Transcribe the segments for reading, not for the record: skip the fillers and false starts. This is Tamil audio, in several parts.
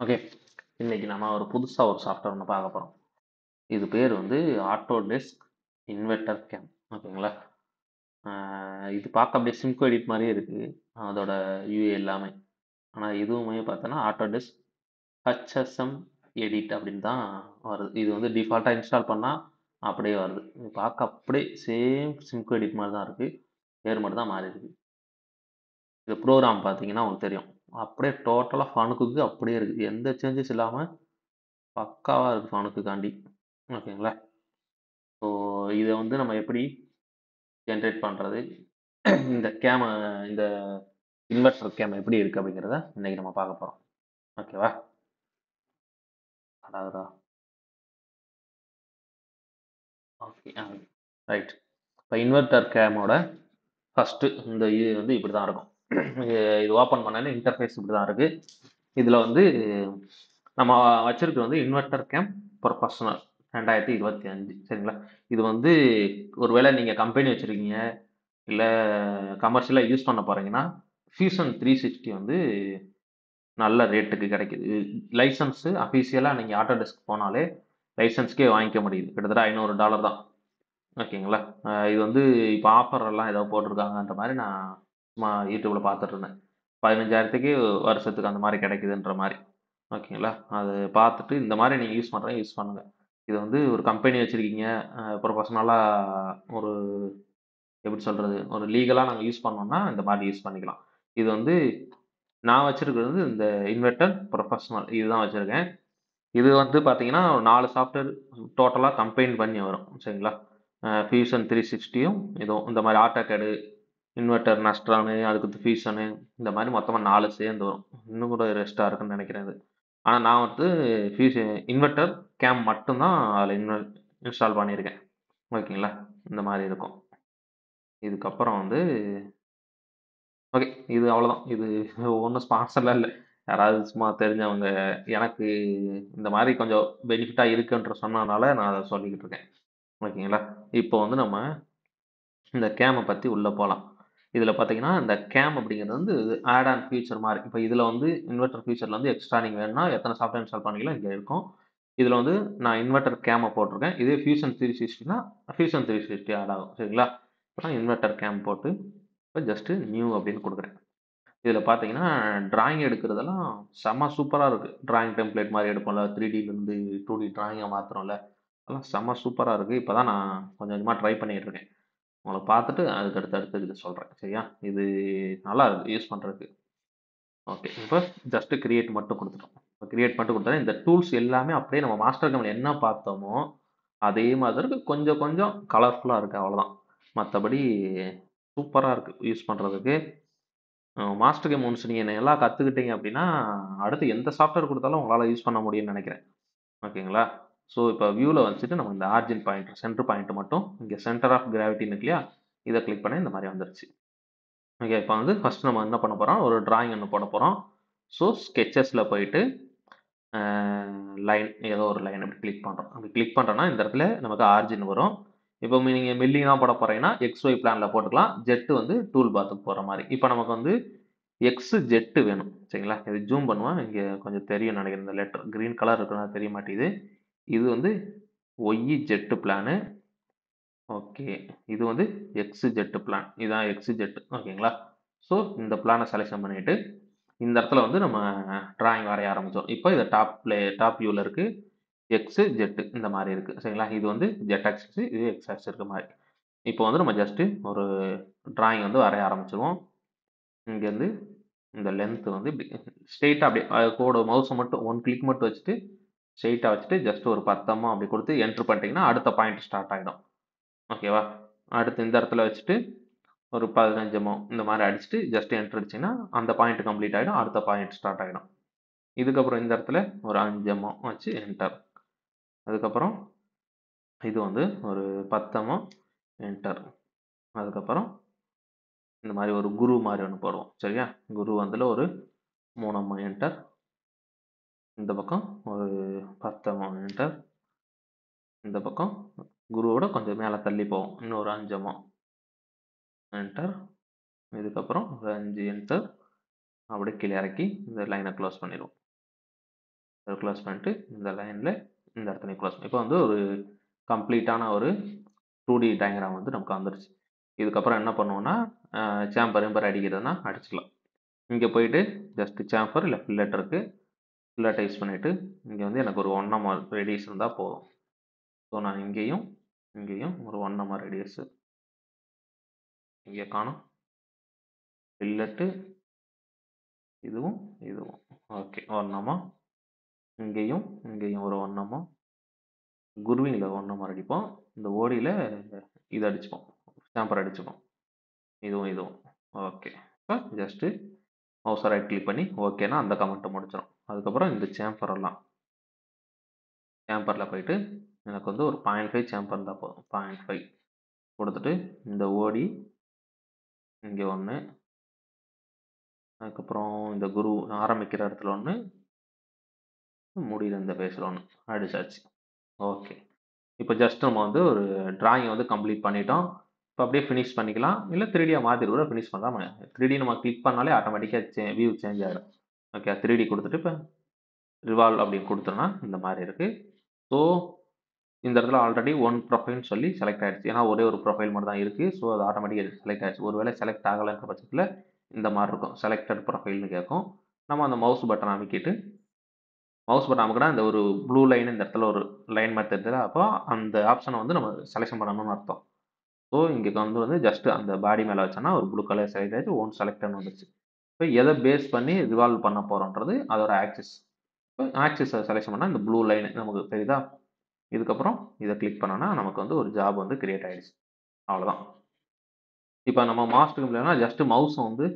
ஓகே. இன்னைக்கு நம்ம ஒரு புதுசா ஒரு சாஃப்ட்வேர் ஒண்ணு பார்க்க போறோம். இது பேர் வந்து ஆட்டோடெஸ்க் இன்வெர்ட்டர் கேம். ஓகேங்களா? அ இது பார்க்க அப்படியே சிம்கோ எடிட் மாரியே இருக்கு. அதோட யூஐ எல்லாமே. ஆனா இதுவுமே பார்த்தோன்னா ஆட்டோடெஸ்க் ஹெச்எஸ்எம் எடிட் அப்படின்னு தான் வருது. இது வந்து டிஃபால்ட்டா இன்ஸ்டால் பண்ணா அப்படியே வருது. இது பார்க்க அப்படியே சேம் சிம்கோ எடிட் மாரி தான் இருக்கு. பேர் மட்டும் தான் மாறியிருக்கு. இது ப்ரோகிராம் பார்த்தீங்கன்னா உங்களுக்கு தெரியும். அப்படியே டோட்டலா ஃபனுக்குக்கு அப்படியே இருக்கு. எந்த சேஞ்சஸ் இல்லாம பக்காவா இருக்கு ஃபனுக்குக்காண்டி. ஓகேங்களா? ஸோ இத வந்து நம்ம எப்படி ஜென்ரேட் பண்றது? இந்த கேம இந்த இன்வெர்ட்டர் கேம் எப்படி இருக்கு அப்படிங்கிறத இன்னைக்கு நம்ம பார்க்க போறோம். ஓகேவா? அடடா! ஓகே. ரைட். இப்ப இன்வெர்ட்டர் கேமோட ஃபர்ஸ்ட் இந்த இது வந்து இப்படிதான் இருக்கும். இது ஓப்பன் பண்ணோனே இன்டர்ஃபேஸ் இப்படிதான் இருக்கு. இதுல வந்து நம்ம வச்சிருக்கிறது வந்து இன்வெர்ட்டர் கேம் ப்ரொஃபஷனல் 2025 சரிங்களா? இது வந்து ஒருவேளை நீங்க கம்பெனி வச்சிருக்கீங்க, இல்ல கமர்ஷியலா யூஸ் பண்ண போறீங்கன்னா, ஃபியூஷன் 360 வந்து நல்ல ரேட்டுக்கு கிடைக்குது. லைசென்ஸ் அஃபிஷியலா நீங்க ஆட்டோடெஸ்க் போனாலே லைசென்ஸ்க்கே வாங்கிக்க முடியுது. கிட்டத்தட்ட $500 தான். ஓகேங்களா? இது வந்து இப்ப ஆஃபர் எல்லாம் ஏதோ போட்டிருக்காங்கன்ற மாரி நான் சும்மா YouTubeல பார்த்துட்டு இருந்தேன். 15,000க்கு வருஷத்துக்கு அந்த மாரி கிடைக்குதுன்ற மாரி. ஓகேங்களா? அது பார்த்துட்டு இந்த மாரி நீங்க யூஸ் பண்றீங்க யூஸ் பண்ணுங்க. இது வந்து ஒரு கம்பெனி வச்சிருக்கீங்க, ப்ரொஃபஷனலா ஒரு எப்படி சொல்றது? ஒரு லீகலா நாங்க யூஸ் பண்ணோம்னா, இந்த மாரி யூஸ் பண்ணிக்கலாம். இது வந்து நான் வச்சிருக்கிறது வந்து இந்த இன்வெர்ட்டர் ப்ரொஃபஷனல் இதுதான் வச்சிருக்கேன். இது வந்து பார்த்தீங்கன்னா, 4 சாஃப்ட்வேர் டோட்டலா கம்பைன் பண்ணி வரும். சரிங்களா? ஃபியூஷன் 360யும் இதுவும் இந்த மாரி ஆட்டோகேடு, இன்வெர்ட்டர் நஸ்ட்ரானு, அதுக்கடுத்து ஃபியூஷனு இந்த மாரி மொத்தமா 4 சேர்ந்து வரும். இன்னும் கூட ரெஸ்ட்டா இருக்குன்னு நெனைக்கிறேன் இது. ஆனா நான் வந்து இன்வெர்ட்டர் கேம் மட்டும் தான் அதுல இன்ஸ்டால் பண்ணியிருக்கேன். ஓகேங்களா? இந்த மாரி இருக்கும். இதுக்கப்புறம் வந்து ஓகே. இது அவ்வளோதான். இது ஒண்ணும் ஸ்பான்சர்லாம் இல்ல. யாராவது சும்மா தெரிஞ்சவங்க எனக்கு இந்த மாரி கொஞ்சம் பெனிஃபிட்டா இருக்குன்ற சொன்னதுனால நான் அத சொல்லிக்கிட்டு இருக்கேன். ஓகேங்களா? இப்போ வந்து நம்ம இந்த கேம பத்தி உள்ள போலாம். இதுல பார்த்தீங்கன்னா, இந்த கேம் அப்படிங்கிறது வந்து ஆட் ஆன் ஃபியூச்சர் மாரி. இப்ப இதுல வந்து இன்வெர்ட்டர் ஃபியூச்சர்ல வந்து எக்ஸ்ட்ரா நீங்க வேணும்னா எத்தன சாஃப்ட்வேர் இன்ஸ்டால் பண்ணீங்களோ இங்க இருக்கும். இதுல வந்து நான் இன்வெர்ட்டர் கேம போட்டிருக்கேன். இதே ஃபியூஷன் 360னா ஃபியூஷன் 360 ஆட் ஆகும். சரிங்களா? இப்ப நான் இன்வெர்ட்டர் கேம் போட்டு இப்ப ஜஸ்ட் நியூ அப்படின்னு குடுக்குறேன். இதில பார்த்தீங்கன்னா, டிராயிங் எடுக்கிறதெல்லாம் செம்ம சூப்பரா இருக்கு. டிராயிங் டெம்ப்ளேட் மாரி எடுப்போம்ல, 3Dலருந்து 2D டிராயிங்கா மாத்துறோம்ல, அதெல்லாம் செம்ம சூப்பரா இருக்கு. இப்ப தான் நான் கொஞ்சம் கொஞ்சமா ட்ரை பண்ணிட்டு இருக்கேன். உங்கள பார்த்துட்டு அதுக்கு அடுத்து இத சொல்றேன். சரியா? இது நல்லா இருக்கு யூஸ் பண்றதுக்கு. ஓகே. இப்ப ஜஸ்ட் கிரியேட் மட்டும் குடுத்துட்டோம். இப்ப கிரியேட் மட்டும் குடுத்தா இந்த டூல்ஸ் எல்லாமே அப்படியே நம்ம மாஸ்டர் கம்ல என்ன பார்த்தோமோ, அதே மாதிரி இருக்கு. கொஞ்சம் கொஞ்சம் கலர்ஃபுல்லா இருக்கு அவ்வளோதான். மத்தபடி சூப்பரா இருக்கு யூஸ் பண்றதுக்கு. மாஸ்டர் கேம் ஒன்ஸ் நீங்க நல்லா கத்துக்கிட்டீங்க அப்படின்னா, அடுத்து எந்த சாஃப்ட்வேர் குடுத்தாலும் உங்களால யூஸ் பண்ண முடியும்னு நெனைக்கிறேன். ஓகேங்களா? ஸோ, இப்ப வியூல வச்சுட்டு நம்ம இந்த ஆரிஜின் பாயிண்ட், சென்டர் பாயிண்ட் மட்டும் இங்க சென்டர் ஆஃப் கிராவிட்டின்னு இருக்கு இல்லையா? இத கிளிக் பண்ணா இந்த மாரி வந்துருச்சு. ஓகே. இப்ப வந்து ஃபர்ஸ்ட் நம்ம என்ன பண்ண போறோம், ஒரு டிராயிங் ஒண்ணு போடப் போறோம். ஸோ, ஸ்கெட்சஸ்ல போயிட்டு, அ லைன் ஏதோ ஒரு லைன் அப்படி கிளிக் பண்றோம். அப்படி கிளிக் பண்றோம்னா, இந்த இடத்துல நமக்கு ஆரிஜின் வரும். இப்போ நீங்க மில்லிங்கா போடப் போறீங்கன்னா, XY பிளான்ல போட்டுக்கலாம். ஜெட் வந்து டூல் பாத்துக்கு போற மாரி. இப்ப நமக்கு வந்து எக்ஸ் ஜெட் வேணும். சரிங்களா? இது ஜூம் பண்ணுவேன். இங்க கொஞ்சம் தெரியும்னு நெனைக்கிறேன். இந்த லெட்டர் கிரீன் கலர் இருக்கனால தெரிய மாட்டேங்குது. இது வந்து ஒய் ஜெட் பிளானு. ஓகே. இது வந்து எக்ஸ் ஜெட் பிளான். இதான் எக்ஸ் ஜெட். ஓகேங்களா? ஸோ, இந்த பிளான செலக்ஷன் பண்ணிட்டு, இந்த இடத்துல வந்து நம்ம டிராயிங் வரைய ஆரம்பிச்சோம். இப்போ இது டாப் வியூல இருக்கு. எக்ஸ், ஜெட் இந்த மாரி இருக்கு. சரிங்களா? இது வந்து ஜெட் ஆக்சிஸ், இது எக்ஸ் ஆக்சிஸ் இருக்க மாரி. இப்போ வந்து நம்ம ஜஸ்ட் ஒரு டிராயிங் வந்து வரைய ஆரம்பிச்சுருவோம். இங்கேருந்து இந்த லென்த் வந்து இப்படி ஸ்ட்ரெயிட்டா அப்படியே கோடு மவுஸ மட்டும் 1 கிளிக் மட்டும் வச்சுட்டு, ஸ்ட்ரெயிட்டா வச்சுட்டு ஜஸ்ட் ஒரு 10 அப்படி குடுத்து என்டர் பண்ணிட்டீங்கன்னா, அடுத்த பாயிண்ட் ஸ்டார்ட் ஆயிடும். ஓகேவா? அடுத்து இந்த இடத்துல வச்சுட்டு, ஒரு 15 இந்த மாரி அடிச்சுட்டு ஜஸ்ட் என்டர் அடிச்சீங்கன்னா, அந்த பாயிண்ட் கம்ப்ளீட் ஆயிடும். அடுத்த பாயிண்ட் ஸ்டார்ட் ஆயிடும். இதுக்கப்புறம் இந்த இடத்துல ஒரு 5 வச்சு என்டர். அதுக்கப்புறம் இது வந்து ஒரு 10 என்டர். அதுக்கப்புறம் இந்த மாரி ஒரு குரு மாரி ஒண்ணு போடுவோம். சரியா? குரு வந்துல ஒரு 3 என்டர். இந்த பக்கம் ஒரு 10 என்டர். இந்த பக்கம் குருவோட கொஞ்சம் மேல தள்ளி போவோம். இன்னொரு 5 என்டர். இதுக்கப்புறம் ஒரு 5 என்டர். அப்படியே கீழ இறக்கி இந்த லைன க்ளோஸ் பண்ணிருவோம். க்ளோஸ் பண்ணிட்டு இந்த லைனில் இந்த இடத்துல க்ளோஸ் இப்போ வந்து ஒரு கம்ப்ளீட்டான ஒரு 2D டயக்ராம் வந்து நமக்கு வந்துருச்சு. இதுக்கப்புறம் என்ன பண்ணுவோம்னா சேம்பர் எம்பர் அடிக்கிறதுனா அடிச்சுக்கலாம். இங்கே போயிட்டு ஜஸ்ட் சேம்பர் இல்லை ஃபில்லட் இருக்குது, ஃபில்லட்டை யூஸ் பண்ணிவிட்டு இங்கே வந்து எனக்கு ஒரு 1 mm ரேடியஸ் இருந்தால் போதும். ஸோ நான் இங்கேயும் இங்கேயும் ஒரு 1 mm ரேடியஸ் இங்கே காணும். ஃபில்லட்டு இதுவும் இதுவும் ஓகே 1 mm. இங்கேயும் இங்கேயும் ஒரு 1 mm. குருவிங்கில் 1 mm அடிப்போம். இந்த ஓடியில் இது அடிச்சுப்போம், சேம்பர் அடிச்சுப்போம். இதுவும் ஓகே. இப்போ ஜஸ்ட்டு மவுஸை ரைட் கிளிக் பண்ணி ஓகேனா அந்த கமெண்ட்டை முடிச்சிடும். அதுக்கப்புறம் இந்த சேம்பரெல்லாம் சேம்பரில் போயிட்டு எனக்கு வந்து ஒரு 0.5 சேம்பர் இருந்தால் போதும். 0.5 கொடுத்துட்டு இந்த ஓடி இங்கே ஒன்று, அதுக்கப்புறம் இந்த குரு ஆரம்பிக்கிற இடத்துல ஒன்று, முடிகிற இந்த பேஸில் ஒன்று அடிச்சாச்சு. ஓகே. இப்போ ஜஸ்ட் நம்ம வந்து ஒரு டிராயிங் வந்து கம்ப்ளீட் பண்ணிட்டோம். இப்போ அப்படியே ஃபினிஷ் பண்ணிக்கலாம், இல்லை 3D மாற்றி கூட ஃபினிஷ் பண்ணலாம். 3D நம்ம கிளிக் பண்ணாலே ஆட்டோமேட்டிக்காக வியூ சேஞ்ச் ஆகிடும். ஓகே, 3D கொடுத்துட்டு இப்போ ரிவால்வ் அப்படின்னு கொடுத்தோன்னா இந்த மாதிரி இருக்குது. ஸோ இந்த இடத்துல ஆல்ரெடி ஒன் ப்ரொஃபைல்னு சொல்லி செலக்ட் ஆகிடுச்சு, ஏன்னா ஒரே ஒரு ப்ரொஃபைல் மட்டும் தான் இருக்குது. ஸோ அது ஆட்டோமேட்டிக்காக செலக்ட் ஆகிடுச்சு. ஒருவேளை செலக்ட் ஆகலைன்ற பட்சத்தில் இந்த மாதிரி இருக்கும், செலக்டட் ப்ரொஃபைல்னு கேட்கும். நம்ம அந்த மவுஸ் பட்டன் அமைக்கிட்டு மவுஸ் பட்டன் அமுக்கினா இந்த ஒரு ப்ளூ லைன் இந்த இடத்துல ஒரு லைன் மாதிரி தெரியுது, அப்போ அந்த ஆப்ஷனை வந்து நம்ம செலெக்ஷன் பண்ணணும்னு அர்த்தம். ஸோ இங்கே வந்து ஜஸ்ட் அந்த பாடி மேலே வச்சோன்னா ஒரு ப்ளூ கலர் செலக்ட் ஆகிடுச்சு, ஒன் செலக்டட்னு வந்துச்சு. இப்போ எதை பேஸ் பண்ணி ரிவால்வ் பண்ண போகிறோன்றது அதோட ஆக்சிஸ். இப்போ ஆக்சிஸை செலெக்ஷன் பண்ணால் இந்த ப்ளூ லைன் நமக்கு தெரியுதா. இதுக்கப்புறம் இதை கிளிக் பண்ணோன்னா நமக்கு வந்து ஒரு ஜாப் வந்து கிரியேட் ஆகிடுச்சு. அவ்வளோதான். இப்போ நம்ம மாஸ்டர் இல்லைன்னா ஜஸ்ட் மவுஸை வந்து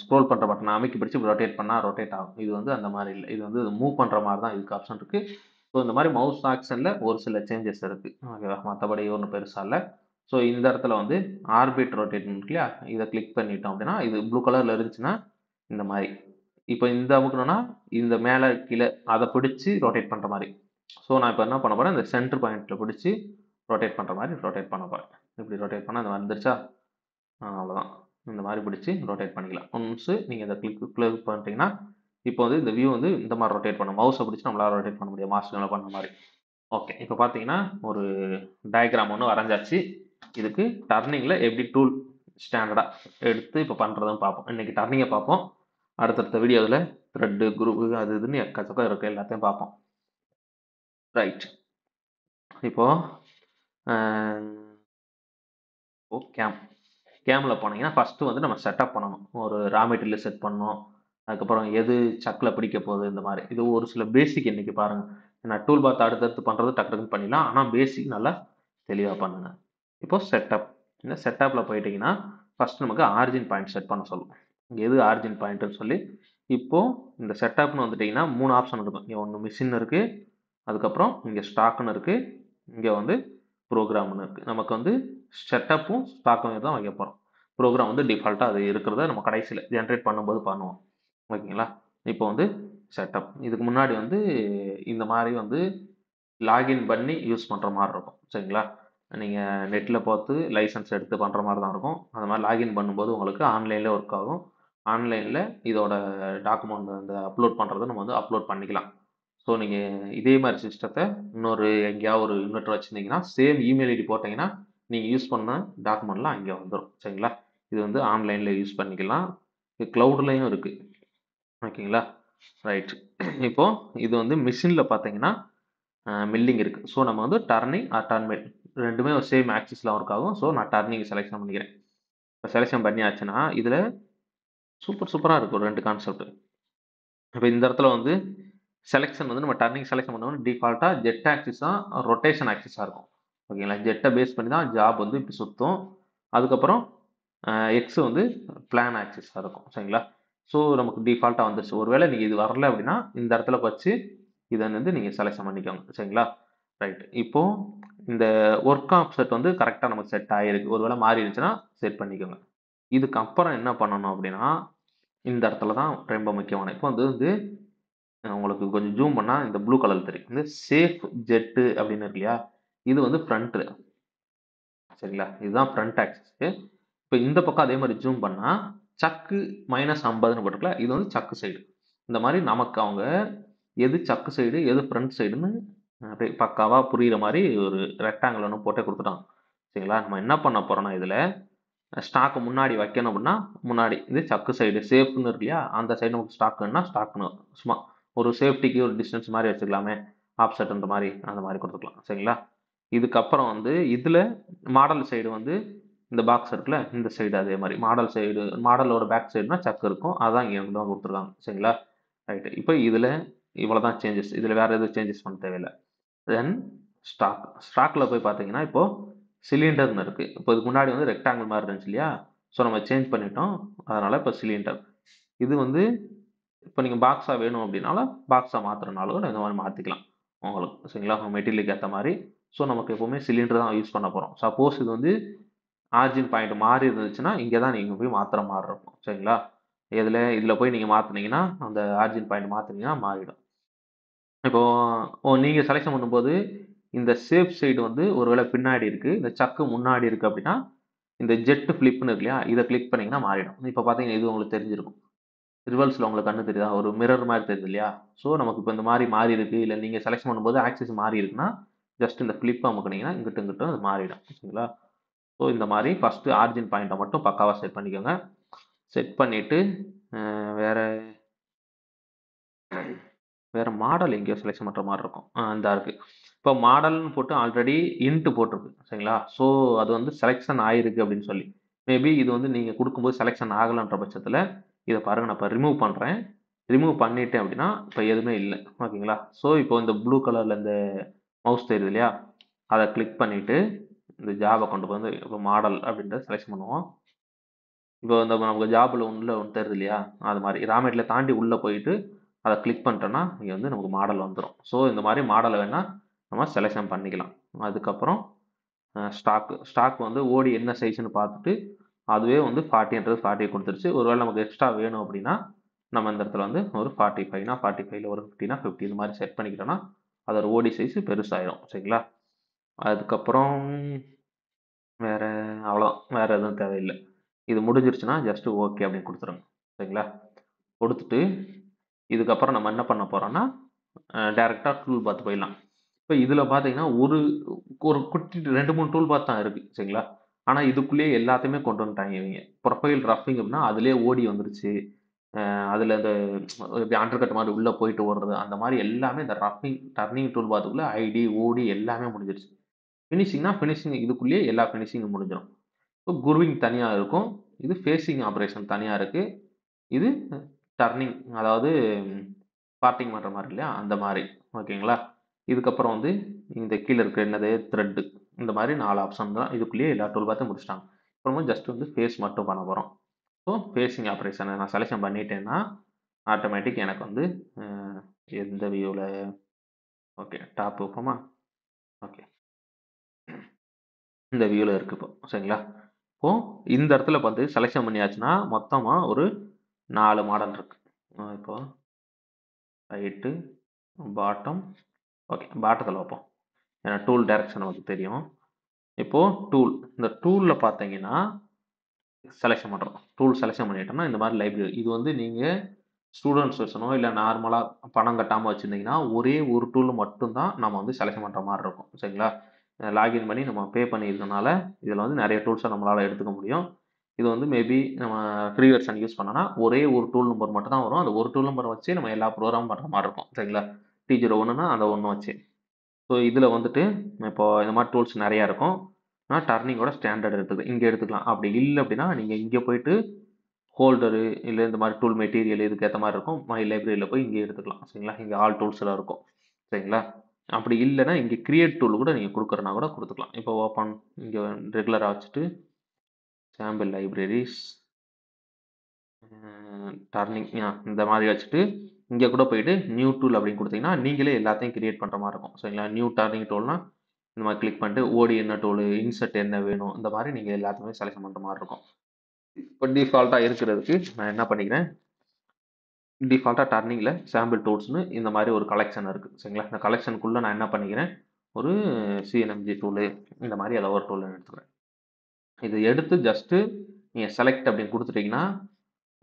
ஸ்க்ரோல் பண்ணுற பட்டனை அமைக்கி பிடிச்சி ரொட்டேட் பண்ணால் ரொட்டேட் ஆகும். இது வந்து அந்த மாதிரி இல்லை, இது வந்து மூவ் பண்ணுற மாதிரி தான் இதுக்கு ஆப்ஷன் இருக்குது. ஸோ இந்த மாதிரி மவுஸ் ஆக்ஷனில் ஒரு சில சேஞ்சஸ் இருக்குது, ஓகேவா. மற்றபடி ஒன்றும் பெருசாக இல்லை. ஸோ இந்த இடத்துல வந்து ஆர்பிட் ரொட்டேட் இல்லையா, இதை கிளிக் பண்ணிட்டோம் அப்படின்னா இது ப்ளூ கலரில் இருந்துச்சுன்னா இந்த மாதிரி. இப்போ இந்த அமுக்கணும்னா இந்த மேலே கீழே அதை பிடிச்சி ரொட்டேட் பண்ணுற மாதிரி. ஸோ நான் இப்போ என்ன பண்ண போகிறேன், இந்த சென்டர் பாயிண்ட்டில் பிடிச்சி ரொட்டேட் பண்ணுற மாதிரி ரொட்டேட் பண்ண போகிறேன். இப்படி ரொட்டேட் பண்ணால் அது வந்துருச்சா, அவ்வளோதான். இந்த மாதிரி பிடிச்சி ரொட்டேட் பண்ணிக்கலாம். ஒன்ஸு நீங்கள் இந்த கிளிக் பண்ணிட்டீங்கன்னா இப்போ வந்து இந்த வியூ வந்து இந்த மாதிரி ரொட்டேட் பண்ண மாவுஸை பிடிச்சி நம்மளால் ரொட்டேட் பண்ண முடியும், மாஸ்டரில் பண்ண மாதிரி. ஓகே, இப்போ பார்த்தீங்கன்னா ஒரு டயக்ராம் ஒன்று வரைஞ்சாச்சு. இதுக்கு டர்னிங்கில் எப்படி டூல் ஸ்டாண்டர்டாக எடுத்து இப்போ பண்ணுறதுன்னு பார்ப்போம். இன்றைக்கி டர்னிங்கை பார்ப்போம். அடுத்தடுத்த வீடியோவில் த்ரெட்டு குரூப்பு அது இதுன்னு எக்கச்சக்கம் இருக்குது, எல்லாத்தையும் பார்ப்போம். ரைட். இப்போது கேமில் போனீங்கன்னா ஃபஸ்ட்டு வந்து நம்ம செட்டப் பண்ணணும். ஒரு ரா மெட்டீரியல் செட் பண்ணணும், அதுக்கப்புறம் எது சக்கில் பிடிக்க போகுது இந்த மாதிரி. இது ஒரு சில பேசிக் இன்றைக்கி பாருங்கள். நான் டூல் பாத் அடுத்தடுத்து பண்ணுறது டக்குன்னு பண்ணிடலாம், ஆனால் பேசிக் நல்லா தெளிவாக பண்ணுங்க. இப்போது செட்டப். இந்த செட்டப்பில் போயிட்டீங்கன்னா ஃபஸ்ட் நமக்கு ஆரிஜின் பாயிண்ட் செட் பண்ண சொல்லும். எது ஆரிஜின் பாயிண்ட்டுன்னு சொல்லி இப்போது இந்த செட்டப்னு வந்துட்டிங்கன்னா 3 ஆப்ஷன் இருக்கும். இங்கே ஒன்று மிஷின் இருக்குது, அதுக்கப்புறம் இங்கே ஸ்டாக்குன்னு இருக்குது, இங்கே வந்து ப்ரோக்ராம்னு இருக்குது. நமக்கு வந்து செட்டப்பும் ஸ்டாக்கும் தான் வைக்க போகிறோம். ப்ரோக்ராம் வந்து டிஃபால்ட்டாக அது இருக்கிறத நம்ம கடைசியில் ஜென்ரேட் பண்ணும்போது பண்ணுவோம், ஓகேங்களா. இப்போ வந்து செட்டப். இதுக்கு முன்னாடி வந்து இந்த மாதிரி வந்து லாகின் பண்ணி யூஸ் பண்ணுற மாதிரி இருக்கும், சரிங்களா. நீங்கள் நெட்டில் பார்த்து லைசன்ஸ் எடுத்து பண்ணுற மாதிரி தான் இருக்கும். அந்த மாதிரி லாகின் பண்ணும்போது உங்களுக்கு ஆன்லைனில் ஒர்க் ஆகும். ஆன்லைனில் இதோட டாக்குமெண்ட் இந்த அப்லோட் பண்ணுறதை நம்ம வந்து அப்லோட் பண்ணிக்கலாம். ஸோ நீங்கள் இதே மாதிரி சிஸ்டத்தை இன்னொரு எங்கேயாவது ஒரு இன்வெர்ட்டர் வச்சுருந்தீங்கன்னா சேம் இமெயில் ஐடி போட்டிங்கன்னா நீங்கள் யூஸ் பண்ண டாக்குமெண்ட்லாம் அங்கே வந்துடும், சரிங்களா. இது வந்து ஆன்லைனில் யூஸ் பண்ணிக்கலாம், இது க்ளவுட்லேயும் இருக்குது, ஓகேங்களா. ரைட். இப்போது இது வந்து மிஷினில் பார்த்தீங்கன்னா மில்லிங் இருக்குது. ஸோ நம்ம வந்து டர்னிங் ஆர் டர்ன்மெட் ரெண்டுமே ஒரு சேம் ஆக்சிஸில் ஒர்க் ஆகும். ஸோ நான் டர்னிங் செலெக்ஷன் பண்ணிக்கிறேன். இப்போ செலெக்ஷன் பண்ணியாச்சுன்னா இதில் சூப்பராக இருக்கும் ஒரு 2 கான்செப்ட். இப்போ இந்த இடத்துல வந்து செலெக்ஷன் வந்து நம்ம டர்னிங் செலெக்ஷன் பண்ணோம்னா டிஃபால்ட்டாக ஜெட் ஆக்சிஸாக ரொட்டேஷன் ஆக்சிஸாக இருக்கும், ஓகேங்களா. ஜெட்டை பேஸ் பண்ணி தான் ஜாப் வந்து இப்போ சுற்றும். அதுக்கப்புறம் எக்ஸ் வந்து பிளான் ஆக்சிஸாக இருக்கும், சரிங்களா. ஸோ நமக்கு டிஃபால்ட்டாக வந்துச்சு. ஒருவேளை நீங்கள் இது வரல அப்படின்னா இந்த இடத்துல வச்சு இதை வந்து நீங்கள் செலெக்ஷன் பண்ணிக்கோங்க, சரிங்களா. ரைட். இப்போது இந்த ஒர்க் ஆப்செட் வந்து கரெக்டாக நமக்கு செட் ஆகிருக்கு. ஒருவேளை மாறிடுச்சுன்னா செட் பண்ணிக்கோங்க. இதுக்கப்புறம் என்ன பண்ணணும் அப்படின்னா இந்த இடத்துல தான் ரொம்ப முக்கியமான. இப்போ வந்து உங்களுக்கு கொஞ்சம் ஜூம் பண்ணால் இந்த ப்ளூ கலர் தெரியும், இந்த சேஃப் ஜெட்டு அப்படின்னு இருக்கு இல்லையா, இது வந்து ஃப்ரண்ட்டு, சரிங்களா. இதுதான் ஃப்ரண்ட் ஆக்சிஸ்க்கு. இப்போ இந்த பக்கம் அதே மாதிரி ஜூம் பண்ணால் சக்கு -50ன்னு போட்டுருக்கல, இது வந்து சக்கு சைடு. இந்த மாதிரி நமக்கு அவங்க எது சக்கு சைடு எது ஃப்ரண்ட் சைடுன்னு அப்படியே பக்காவாக புரிகிற மாதிரி ஒரு ரெக்டாங்கிள் ஒன்று போட்டே கொடுத்துட்டான். சரிங்களா? நம்ம என்ன பண்ண போகிறோம்னா இதில் ஸ்டாக்கு முன்னாடி வைக்கணும் அப்படின்னா முன்னாடி இது சக்கு சைடு சேஃப்னு இருக்கு இல்லையா, அந்த சைடு நமக்கு ஸ்டாக்குன்னா ஸ்டாக்னு சும்மா ஒரு சேஃப்டிக்கு ஒரு டிஸ்டன்ஸ் மாதிரி வச்சுக்கலாமே, ஆப்செட்ன்ற மாதிரி அந்த மாதிரி கொடுத்துக்கலாம். சரிங்களா? இதுக்கப்புறம் வந்து இதில் மாடல் சைடு வந்து இந்த பாக்ஸ் இருக்குல்ல, இந்த சைடு அதே மாதிரி மாடல் சைடு, மாடலோட பேக் சைடுனா சக்கு இருக்கும், அதான் இங்கே தான் கொடுத்துருக்காங்க. சரிங்களா? ரைட்டு. இப்போ இதில் இவ்வளோ தான் சேஞ்சஸ், இதில் வேறு எதுவும் சேஞ்சஸ் பண்ண தேவையில்லை. தென் ஸ்டாக்கில் போய் பார்த்தீங்கன்னா இப்போது சிலிண்டர்னு இருக்குது. இப்போ இதுக்கு முன்னாடி வந்து ரெக்டாங்கிள் மாதிரி இருந்துச்சு இல்லையா, ஸோ நம்ம சேஞ்ச் பண்ணிட்டோம், அதனால் இப்போ சிலிண்டர். இது வந்து இப்போ நீங்கள் பாக்ஸாக வேணும் அப்படின்னாலும் பாக்ஸாக மாற்றுறனாலும் இந்த மாதிரி மாற்றிக்கலாம் உங்களுக்கு. சரிங்களா? மெட்டீரியலுக்கு ஏற்ற மாதிரி. ஸோ நமக்கு எப்போவுமே சிலிண்டர் தான் யூஸ் பண்ண போகிறோம். சப்போஸ் இது வந்து ஆர்ஜின் பாயிண்ட் மாறி இருந்துச்சுன்னா இங்கே தான் நீங்கள் போய் மாற்றுற மாதிரி இருக்கும். சரிங்களா? இதில் போய் நீங்கள் மாற்றினீங்கன்னா அந்த ஆர்ஜின் பாயிண்ட் மாற்றினீங்கன்னா மாறிடும். இப்போ நீங்கள் செலெக்ஷன் பண்ணும்போது இந்த சேஃப் சைடு வந்து ஒருவேளை பின்னாடி இருக்குது, இந்த சக்கு முன்னாடி இருக்குது அப்படின்னா இந்த ஜெட் ஃப்ளிப்னு இருக்கு இல்லையா, இதை கிளிக் பண்ணிங்கன்னா மாறிடும். இப்போ பார்த்தீங்கன்னா இது உங்களுக்கு தெரிஞ்சிருக்கும். ரிவல்ஸில் உங்களுக்கு கண்ணு தெரியுதா, ஒரு மிரர் மாதிரி தெரியுது இல்லையா. ஸோ நமக்கு இப்போ இந்த மாதிரி மாறி இருக்குது, இல்லை நீங்கள் செலெக்ஷன் பண்ணும்போது ஆக்சிஸ் மாறி இருக்குன்னா ஜஸ்ட் இந்த ஃப்ளிப்பை அமுக்குனீங்கன்னா இங்கிட்ட இங்கிட்டும் அது மாறிடும். சரிங்களா? ஸோ இந்த மாதிரி ஃபஸ்ட்டு ஆர்ஜின் பாயிண்ட்டை மட்டும் பக்காவாக செட் பண்ணிக்கோங்க. செட் பண்ணிவிட்டு வேறு வேறு மாடல் எங்கேயோ செலெக்ஷன் பண்ணுற மாதிரி இருக்கும். இந்த இருக்குது. இப்போ மாடல்னு போட்டு ஆல்ரெடி இன்ட்டு போட்டிருக்கு. சரிங்களா? ஸோ அது வந்து செலெக்ஷன் ஆயிருக்கு அப்படின்னு சொல்லி. மேபி இது வந்து நீங்கள் கொடுக்கும்போது செலெக்ஷன் ஆகலைன்ற பட்சத்தில் இதை பாருங்கள், நான் இப்போ ரிமூவ் பண்ணுறேன். ரிமூவ் பண்ணிட்டேன் அப்படின்னா இப்போ எதுவுமே இல்லை. ஓகேங்களா? ஸோ இப்போ இந்த ப்ளூ கலரில் இந்த மவுஸ் தெரியுது இல்லையா, அதை கிளிக் பண்ணிவிட்டு இந்த ஜாபை கொண்டு வந்து இப்போ மாடல் அப்படின்றத செலெக்ஷன் பண்ணுவோம். இப்போ இந்த நமக்கு ஜாபில் ஒன்று தெரியுது இல்லையா, அது மாதிரி ராமேட்டில் தாண்டி உள்ளே போயிட்டு அதை கிளிக் பண்ணிட்டோன்னா இங்கே வந்து நமக்கு மாடல் வந்துடும். ஸோ இந்த மாதிரி மாடலை வேணால் நம்ம செலெக்ஷன் பண்ணிக்கலாம். அதுக்கப்புறம் ஸ்டாக் வந்து ஓடி என்ன சைஸ்ன்னு பார்த்துட்டு அதுவே வந்து 40ன்றது 40 கொடுத்துருச்சு. ஒருவேளை நமக்கு எக்ஸ்ட்ரா வேணும் அப்படின்னா நம்ம இந்த இடத்துல வந்து ஒரு 45னா 45ல் ஒரு 50னா 50 இது மாதிரி செட் பண்ணிக்கிட்டோன்னா அதோட ஓடி சைஸ் பெருசாயிரும். சரிங்களா? அதுக்கப்புறம் வேறு அவ்வளோதான், வேறு எதுவும் தேவையில்லை. இது முடிஞ்சிருச்சுன்னா ஜஸ்ட்டு ஓகே அப்படின்னு கொடுத்துருங்க. சரிங்களா? கொடுத்துட்டு இதுக்கப்புறம் நம்ம என்ன பண்ண போகிறோம்னா டேரெக்டாக டூல் பார்த்து போயிடலாம். இப்போ இதில் பார்த்தீங்கன்னா ஒரு ஒரு குட்டி 2, 3 டூல் பாத் தான் இருக்குது. சரிங்களா? ஆனால் இதுக்குள்ளேயே எல்லாத்தையுமே கொண்டு வந்துட்டாங்க இவங்க. ப்ரொஃபைல் ரஃபிங் அப்படின்னா அதிலே ஓடி வந்துருச்சு. அதில் இந்த அண்டர் கட் மாதிரி உள்ளே போயிட்டு ஓடுறது அந்த மாதிரி எல்லாமே இந்த ரஃபிங் டர்னிங் டூல் பாத்துக்குள்ளே ஐடி ஓடி எல்லாமே முடிஞ்சிருச்சு. ஃபினிஷிங்னா ஃபினிஷிங் இதுக்குள்ளேயே எல்லா ஃபினிஷிங்கும் முடிஞ்சிடும். இப்போ குருவிங் தனியாக இருக்கும், இது ஃபேஸிங் ஆப்ரேஷன் தனியாக இருக்குது, இது டர்னிங் அதாவது பார்ட்டிங் பண்ணுற மாதிரி இல்லையா, அந்த மாதிரி. ஓகேங்களா? இதுக்கப்புறம் வந்து இந்த கீழே இருக்க என்னது த்ரெட்டு, இந்த மாதிரி 4 ஆப்ஷன் தான். இதுக்குள்ளேயே எல்லா டூல் பார்த்தும் முடிச்சிட்டாங்க. அப்புறமா ஜஸ்ட் வந்து ஃபேஸ் மட்டும் பண்ண போகிறோம். ஸோ ஃபேஸிங் ஆப்ரேஷனை நான் செலெக்ஷன் பண்ணிட்டேன்னா ஆட்டோமேட்டிக் எனக்கு வந்து எந்த வியூவில் ஓகே டாப் வைப்போமா, ஓகே இந்த வியூவில் இருக்குது இப்போ. சரிங்களா? இப்போது இந்த இடத்துல பார்த்து செலெக்ஷன் பண்ணியாச்சுன்னா மொத்தமாக ஒரு 4 மாடல் இருக்குது. இப்போ ரைட்டு பாட்டம், ஓகே பாட்டத்தில் வைப்போம், ஏன்னா டூல் டைரக்ஷன் நமக்கு தெரியும். இப்போது இந்த டூலில் பார்த்தீங்கன்னா செலெக்ஷன் பண்ணுறோம். டூல் செலெக்ஷன் பண்ணிட்டோம்னா இந்த மாதிரி லைப்ரரி இது வந்து நீங்கள் ஸ்டூடெண்ட்ஸ் வெர்ஷனோ இல்லை நார்மலாக பணம் கட்டாமல் வச்சுருந்தீங்கன்னா ஒரே ஒரு டூல் மட்டும்தான் நம்ம வந்து செலெக்ஷன் பண்ணுற மாதிரி இருக்கும். சரிங்களா? லாகின் பண்ணி நம்ம பே பண்ணியிருக்கனால இதில் வந்து நிறைய டூல்ஸை நம்மளால் எடுத்துக்க முடியும். இது வந்து மேபி நம்ம ஃப்ரீ வெர்ஷன் யூஸ் பண்ணோன்னா ஒரே ஒரு டூல் நம்பர் மட்டும் தான் வரும். அந்த ஒரு டூல் நம்பரை வச்சு நம்ம எல்லா ப்ரோக்ராமும் பண்ணுற மாதிரி இருக்கும். சரிங்களா? T01னா அந்த ஒன்று வச்சு. ஸோ இதில் வந்துட்டு இப்போ இந்த மாதிரி டூல்ஸ் நிறையா இருக்கும். நான் டர்னிங்கோட ஸ்டாண்டர்ட் இங்கே எடுத்துக்கலாம். அப்படி இல்லை அப்படின்னா நீங்கள் இங்கே போயிட்டு ஹோல்டரு இல்லை இந்த மாதிரி டூல் மெட்டீரியல் இதுக்கு ஏற்ற மாதிரி இருக்கும். மை லைப்ரரியில் போய் இங்கே எடுத்துக்கலாம். சரிங்களா? இங்கே ஆல் டூல்ஸ்லாம் இருக்கும். சரிங்களா? அப்படி இல்லைன்னா இங்கே கிரியேட் டூல் கூட நீங்கள் கொடுக்குறனா கூட கொடுத்துக்கலாம். இப்போ ஓப்பன் இங்கே ரெகுலராக வச்சுட்டு சாம்பிள் லைப்ரரிஸ் டர்னிங் இந்த மாதிரி வச்சுட்டு இங்கே கூட போயிட்டு நியூ டூல் அப்படின்னு கொடுத்தீங்கன்னா நீங்களே எல்லாத்தையும் கிரியேட் பண்ணுற மாதிரி இருக்கும். சரிங்களா? நியூ டர்னிங் டூல்னா இந்த மாதிரி கிளிக் பண்ணிட்டு ஓடி என்ன டூலு, இன்சர்ட் என்ன வேணும், இந்த மாதிரி நீங்கள் எல்லாத்தையுமே செலக்ட் பண்ணுற மாதிரி இருக்கும். இப்போ டிஃபால்ட்டாக இருக்கிறதுக்கு நான் என்ன பண்ணிக்கிறேன், டிஃபால்ட்டாக டர்னிங்கில் சாம்பிள் டூல்ஸ்னு இந்த மாதிரி ஒரு கலெக்ஷன் இருக்குது. சரிங்களா? இந்த கலெக்ஷனுக்குள்ளே நான் என்ன பண்ணிக்கிறேன், ஒரு சிஎன்எம்ஜி டூலு இந்த மாதிரி ஏதோ ஒரு டூல் எடுத்துக்கிறேன். இது எடுத்து ஜஸ்ட்டு நீங்கள் செலக்ட் அப்படின்னு கொடுத்துட்டிங்கன்னா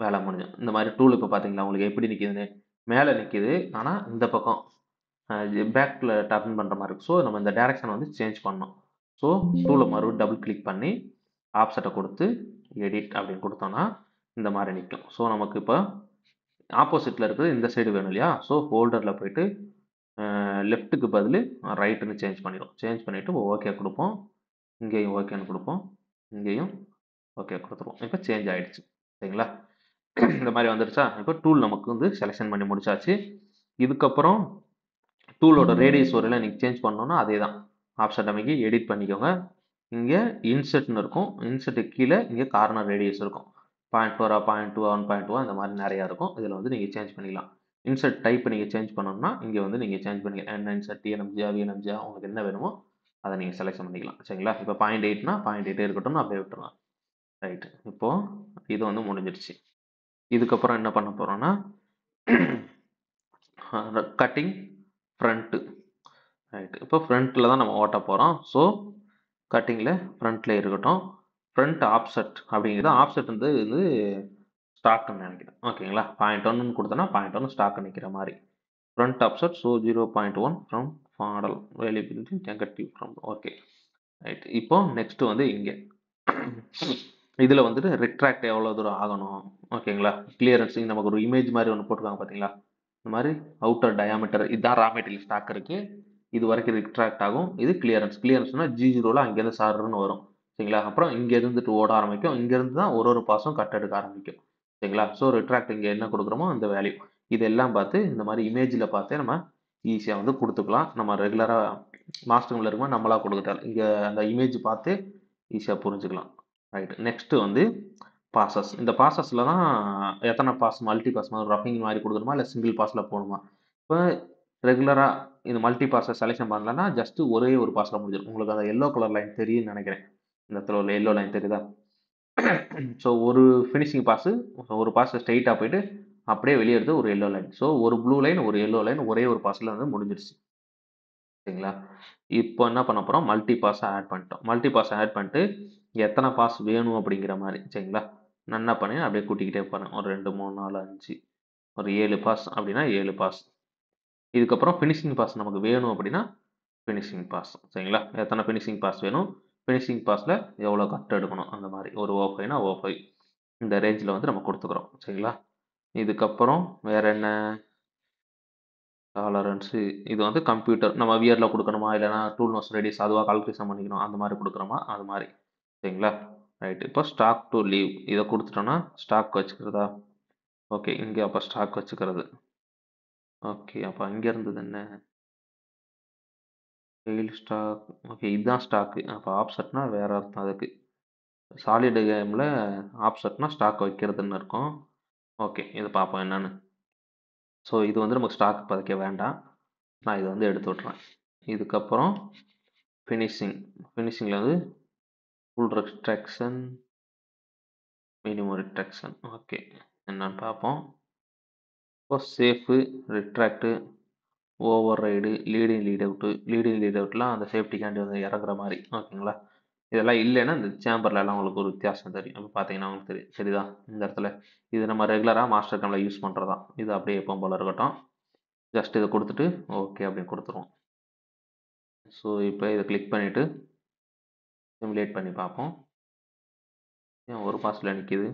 வேலை முடிஞ்சும். இந்த மாதிரி டூல் இப்போ பார்த்தீங்களா உங்களுக்கு எப்படி நிற்கிதுன்னு. மேலே நிற்கிது, ஆனால் இந்த பக்கம் பேக்கில் டர்ன் பண்ணுற மாதிரி இருக்கு. ஸோ நம்ம இந்த டேரெக்ஷனை வந்து சேஞ்ச் பண்ணணும். ஸோ டூலை மறுபடியும் டபுள் கிளிக் பண்ணி ஆப்செட்டை கொடுத்து எடிட் அப்படின்னு கொடுத்தோன்னா இந்த மாதிரி நிற்கும். ஸோ நமக்கு இப்போ ஆப்போசிட்டில் இருக்கிறது இந்த சைடு வேணும் இல்லையா? ஸோ ஃபோல்டரில் போயிட்டு லெஃப்ட்டுக்கு பதில் ரைட்டுன்னு சேஞ்ச் பண்ணிடும். சேஞ்ச் பண்ணிவிட்டு ஓகே கொடுப்போம். இங்கேயும் ஓகேன்னு கொடுப்போம். இங்கேயும் ஓகே கொடுத்துருவோம். இப்போ சேஞ்ச் ஆகிடுச்சு. சரிங்களா? இந்த மாதிரி வந்துருச்சா? இப்போ டூல் நமக்கு வந்து செலெக்ஷன் பண்ணி முடிச்சாச்சு. இதுக்கப்புறம் டூலோட ரேடியஸ் ஒரு நீங்கள் சேஞ்ச் பண்ணணும்னா அதே தான். ஆப்ஷன் அமைக்கி எடிட் பண்ணிக்கோங்க. இங்கே இன்செர்ட்னு இருக்கும். இன்செர்ட்டுக்கு கீழே இங்கே கார்னர் ரேடியஸ் இருக்கும். 0.4 0.2 1.2 அந்த மாதிரி நிறையா இருக்கும். இதில் வந்து நீங்கள் சேஞ்ச் பண்ணிக்கலாம். இன்செர்ட் டைப் நீங்கள் சேஞ்ச் பண்ணணும்னா இங்கே வந்து நீங்கள் சேஞ்ச் பண்ணிக்கலாம். என்ன இன்செர்ட் டிஎன்எம்ஜியா விஎன்எம்ஜியா உங்களுக்கு என்ன வேணுமோ அதை நீங்கள் செலெக்ஷன் பண்ணிக்கலாம். சரிங்களா? இப்போ 0.8னா 0.8 இருக்கட்டும்னு அப்படியே விட்டுருலாம். ரைட்டு. இப்போது இது வந்து முடிஞ்சிடுச்சு. இதுக்கப்புறம் என்ன பண்ண போகிறோன்னா கட்டிங் ஃப்ரண்ட்டு. ரைட்டு. இப்போ ஃப்ரண்ட்டில் தான் நம்ம ஓட்ட போகிறோம். ஸோ கட்டிங்கில் ஃப்ரண்ட்டில் இருக்கட்டும். ஃப்ரண்ட் ஆப்செட் அப்படிங்கிறது ஆப்செட் வந்து இது ஸ்டாக்குன்னு நினைக்கிறேன். ஓகேங்களா? 0.1 கொடுத்தோன்னா 0.1 ஸ்டாக்கு நிற்கிற மாதிரி. Front offset so 0.1 from model variability negative from okay right. இப்போ நெக்ஸ்ட் வந்து இங்கே இதில் வந்துட்டு ரிட்ராக்ட் எவ்வளோ தூரம் ஆகணும். ஓகேங்களா? கிளியரன்ஸ் நமக்கு ஒரு இமேஜ் மாதிரி ஒன்று போட்டுருக்காங்க பார்த்தீங்களா? இந்த மாதிரி அவுட்டர் டயாமீட்டர் இதுதான் ரா மெட்டீரியல் ஸ்டாக் இருக்குது. இது வரைக்கும் ரிட்ராக்ட் ஆகும். இது கிளியரன்ஸ்னா G0ல அங்கேருந்து சாருன்னு வரும். சரிங்களா? அப்புறம் இங்கே இருந்துட்டு ஓட ஆரம்பிக்கும். இங்கேருந்து தான் ஒரு பாஸும் கட் எடுக்க ஆரம்பிக்கும். சரிங்களா? ஸோ ரிட்ராக்ட் இங்கே என்ன கொடுக்குறோமோ அந்த வேல்யூ இதெல்லாம் பார்த்து இந்த மாதிரி இமேஜில் பார்த்தே நம்ம ஈஸியாக வந்து கொடுத்துக்கலாம். நம்ம ரெகுலராக மாஸ்டரில் இருக்கும்போது நம்மளா கொடுத்துட்டாலும் இங்கே அந்த இமேஜ் பார்த்து ஈஸியாக புரிஞ்சுக்கலாம். ரைட். நெக்ஸ்ட்டு வந்து பாசஸ். இந்த பாசஸில் தான் எத்தனை பாஸ் மல்டி பாஸ் மாதிரி ரஃபிங் மாதிரி கொடுக்கணுமா இல்லை சிங்கிள் பாஸில் போகணுமா? இப்போ ரெகுலராக இந்த மல்டி பாஸை செலெக்ஷன் பண்ணலன்னா ஜஸ்ட்டு ஒரே ஒரு பாஸில் முடிஞ்சிடும். உங்களுக்கு அந்த எல்லோ கலர் லைன் தெரியும்னு நினைக்கிறேன். இந்த இடத்துல உள்ள எல்லோ லைன் தெரியுதா? ஸோ ஒரு ஃபினிஷிங் பாஸு ஒரு பாஸ் ஸ்ட்ரெயிட்டாக போயிட்டு அப்படியே வெளியே எடுத்து ஒரு எல்லோ லைன். ஸோ ஒரு ப்ளூ லைன் ஒரு எல்லோ லைன் ஒரே ஒரு பாஸில் வந்து முடிஞ்சிருச்சு. சரிங்களா? இப்போ என்ன பண்ண போகிறோம்? மல்டி பாஸை ஆட் பண்ணிட்டோம். மல்டி பாஸை ஆட் பண்ணிட்டு எத்தனை பாஸ் வேணும் அப்படிங்கிற மாதிரி. சரிங்களா? நான் என்ன பண்ணேன் அப்படியே கூட்டிக்கிட்டே போகிறேன். ஒரு 2 3 4 5 ஒரு 7 பாஸ் அப்படின்னா 7 பாஸ். இதுக்கப்புறம் ஃபினிஷிங் பாஸ் நமக்கு வேணும் அப்படின்னா ஃபினிஷிங் பாஸ். சரிங்களா? எத்தனை ஃபினிஷிங் பாஸ் வேணும், ஃபினிஷிங் பாஸில் எவ்வளோ கட் எடுக்கணும் அந்த மாதிரி. ஒரு O5னா O5 இந்த ரேஞ்சில் வந்து நம்ம கொடுத்துக்கிறோம். சரிங்களா? இதுக்கப்புறம் வேறு என்ன டாலரன்ஸு இது வந்து கம்ப்யூட்டர் நம்ம வியரில் கொடுக்கணுமா இல்லைனா டூல் நோஸ் ரெடிஸ் அதுவாக கால்குலேஷன் பண்ணிக்கணும் அந்த மாதிரி கொடுக்குறோமா அது மாதிரி. சரிங்களா? ரைட்டு. இப்போ ஸ்டாக் டு லீவ் இதை கொடுத்துட்டோன்னா ஸ்டாக் வச்சுக்கிறதா? ஓகே. இங்கே அப்போ ஸ்டாக் வச்சுக்கிறது. ஓகே. அப்போ அங்கே இருந்தது என்ன? Fail stock. ஓகே. இதுதான் ஸ்டாக்கு. அப்போ ஆப்செட்னா வேறு அர்த்தம் அதுக்கு. சாலிடு கேமில் ஆப்செட்னா ஸ்டாக் வைக்கிறதுன்னு இருக்கும். ஓகே. இது பார்ப்போம் என்னன்னு. ஸோ இது வந்து நமக்கு ஸ்டாக் பதிக்க வேண்டாம். நான் இதை வந்து எடுத்து விட்றேன். இதுக்கப்புறம் ஃபினிஷிங்கில் வந்து full restriction minimum retraction. Okay. என்னன்னு பார்ப்போம். இப்போ safe retract override leading lead அவுட்லாம் அந்த சேஃப்டிக்காண்டி வந்து இறங்குற மாதிரி. ஓகேங்களா? இதெல்லாம் இல்லைன்னா இந்த சேம்பர்லலாம் உங்களுக்கு ஒரு வித்தியாசம் தெரியும். அப்போ பார்த்தீங்கன்னா உங்களுக்கு தெரியும். சரிதான்? இந்த இடத்துல இது நம்ம ரெகுலராக மாஸ்டர் கேமில் யூஸ் பண்ணுறதா. இது அப்படியே எப்போ போல் இருக்கட்டும். ஜஸ்ட் இதை கொடுத்துட்டு ஓகே அப்படின்னு கொடுத்துருவோம். ஸோ இப்போ இதை கிளிக் பண்ணிவிட்டு சிமுலேட் பண்ணி பார்ப்போம். ஏன் ஒரு பாஸில் நிற்கிது?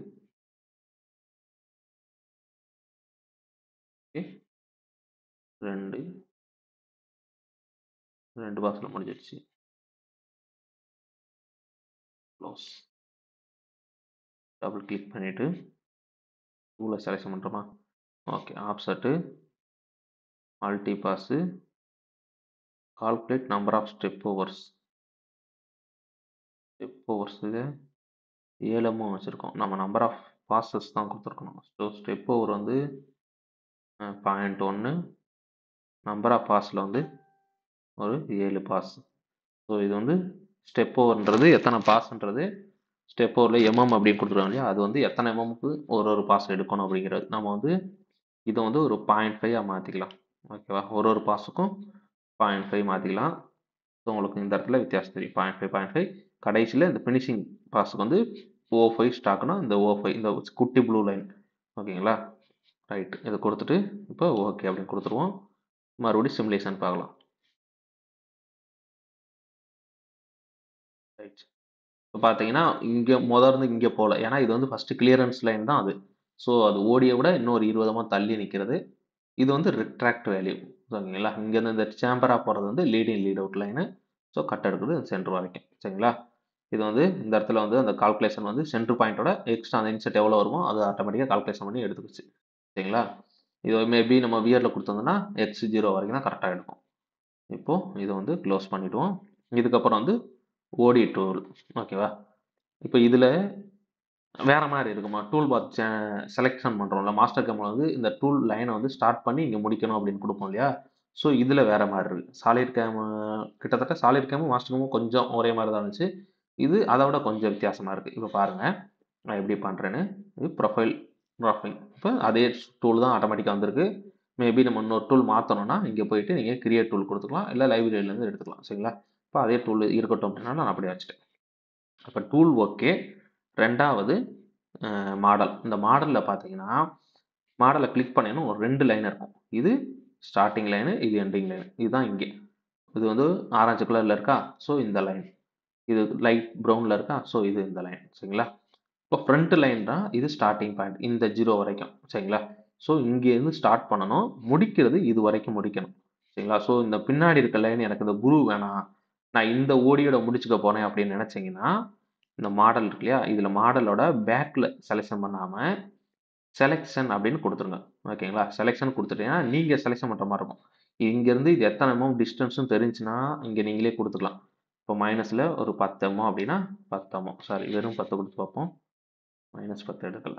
ஓகே. 2 பாஸில் முடிஞ்சிடுச்சு. க்ளோஸ். டபுள் கிளிக் பண்ணிவிட்டு டூலை செலெக்ஷன் பண்ணுறோமா? Okay. Offset multi pass calculate number of step overs இது 7 வச்சுருக்கோம். நம்ம நம்பர் ஆஃப் பாஸஸ் தான் கொடுத்துருக்கணும். ஸோ ஸ்டெப் ஓவர் வந்து 0.1 நம்பர் ஆஃப் பாஸில் வந்து ஒரு 7 பாஸ். ஸோ இது வந்து ஸ்டெப் ஓவர்ன்றது எத்தனை பாஸ்ன்றது ஸ்டெப் ஓவரில் அப்படின்னு கொடுத்துருவாங்க இல்லையா? அது வந்து எத்தனை எம்எம்க்கு ஒரு பாஸ் எடுக்கணும் அப்படிங்கிறது. நம்ம வந்து இதை வந்து ஒரு 0.5 மாற்றிக்கலாம். ஓகேவா? ஒரு பாஸுக்கும் 0.5 மாற்றிக்கலாம். ஸோ உங்களுக்கு இந்த இடத்துல வித்தியாசம் தெரியும். 0.5 கடைசியில் இந்த ஃபினிஷிங் பாஸுக்கு வந்து O5 ஸ்டாக்னா இந்த O5 இந்த குட்டி ப்ளூ லைன். ஓகேங்களா? ரைட். இதை கொடுத்துட்டு இப்போ ஓகே அப்படின்னு கொடுத்துருவோம். மறுபடியும் சிமுலேஷன் பார்க்கலாம். ரைட். இப்போ பார்த்தீங்கன்னா இங்கே முதல்ல இங்கே போகல, ஏன்னா இது வந்து ஃபஸ்ட்டு கிளியரன்ஸ் லைன் தான் அது. ஸோ அது ஓடியை விட இன்னொரு 20 தள்ளி நிற்கிறது. இது வந்து ரிட்ராக்ட் வேல்யூ. ஓகேங்களா, இங்கேருந்து இந்த சேம்பராக போகிறது வந்து leading lead out line. So cut எடுக்குது சென்டர் வரைக்கும். சரிங்களா, இது வந்து இந்த இடத்துல வந்து அந்த கால்குலேஷன் வந்து சென்டர் பாயிண்டோட எக்ஸ்ட்ரா அந்த இன்செட் எவ்வளோ வருமோ அது ஆட்டோமேட்டிக்காக கால்குலேஷன் பண்ணி எடுத்துக்கிச்சு. சரிங்களா, இது மேபி நம்ம வியரில் கொடுத்தோம்னா x0 வரைக்கும் தான் கரெக்டாக எடுக்கும். இப்போது இதை வந்து க்ளோஸ் பண்ணிவிடுவோம். இதுக்கப்புறம் வந்து ஓடி டூல். ஓகேவா, இப்போ இதில் வேற மாதிரி இருக்குமா, டூல் பார் செலெக்ஷன் பண்ணுறோம்ல, மாஸ்டர் கேமில் வந்து இந்த டூல் லைனை வந்து ஸ்டார்ட் பண்ணி இங்கே முடிக்கணும் அப்படின்னு கொடுப்போம் இல்லையா. ஸோ இதில் வேற மாதிரி இருக்குது. சாலிட் கேமு கிட்டத்தட்ட சாலிட் கேமும் மாஸ்டர் கேமும் கொஞ்சம் ஒரே மாதிரி தான் இருந்துச்சு. இது அதை விட கொஞ்சம் வித்தியாசமாக இருக்குது. இப்போ பாருங்கள் நான் எப்படி பண்ணுறேன்னு. இது ப்ரொஃபைல் இப்போ அதே டூல் தான் ஆட்டோமேட்டிக்காக வந்திருக்கு. மேபி நம்ம இன்னொரு டூல் மாற்றணும்னா இங்கே போயிட்டு நீங்கள் கிரியேட் டூல் கொடுத்துக்கலாம், இல்லை லைப்ரரியிலேருந்து எடுத்துக்கலாம். சரிங்களா, இப்போ அதே டூல் இருக்கட்டும் அப்படின்னா நான் அப்படியே வச்சுட்டேன். அப்போ டூல் ஓகே. ரெண்டாவது மாடல். இந்த மாடலில் பார்த்தீங்கன்னா மாடலை கிளிக் பண்ணேன்னா ஒரு 2 லைன் இருக்கும். இது ஸ்டார்டிங் லைனு, இது எண்டிங் லைனு. இதுதான் இங்கே. இது வந்து ஆரஞ்சு கலரில் இருக்கா, ஸோ இந்த லைன். இது லைட் ப்ரௌனில் இருக்கா, ஸோ இது இந்த லைன். சரிங்களா, இப்போ ஃப்ரண்ட் லைன் தான் இது ஸ்டார்டிங் பாயிண்ட், இந்த 0 வரைக்கும். சரிங்களா, ஸோ இங்கேருந்து ஸ்டார்ட் பண்ணணும், முடிக்கிறது இது வரைக்கும் முடிக்கணும். சரிங்களா, ஸோ இந்த பின்னாடி இருக்க லைன் எனக்கு இந்த குரு வேணாம், நான் இந்த ஓடியோட முடிச்சுக்க போனேன் அப்படின்னு நினச்சிங்கன்னா இந்த மாடல் இருக்கு இல்லையா, இதில் மாடலோட பேக்கில் செலெக்ஷன் பண்ணாமல் செலெக்ஷன் அப்படின்னு கொடுத்துருங்க. ஓகேங்களா, செலெக்ஷன் கொடுத்துட்டீங்கன்னா நீங்கள் செலெக்ஷன் பண்ணுற மாதிரி இருக்கும். இங்கேருந்து இது எத்தனை டிஸ்டன்ஸும் தெரிஞ்சுன்னா இங்கே நீங்களே கொடுத்துக்கலாம். இப்போ மைனஸில் ஒரு 10 mm அப்படின்னா 10 mm, சாரி வெறும் 10 கொடுத்து பார்ப்போம். -10 எடுக்கல.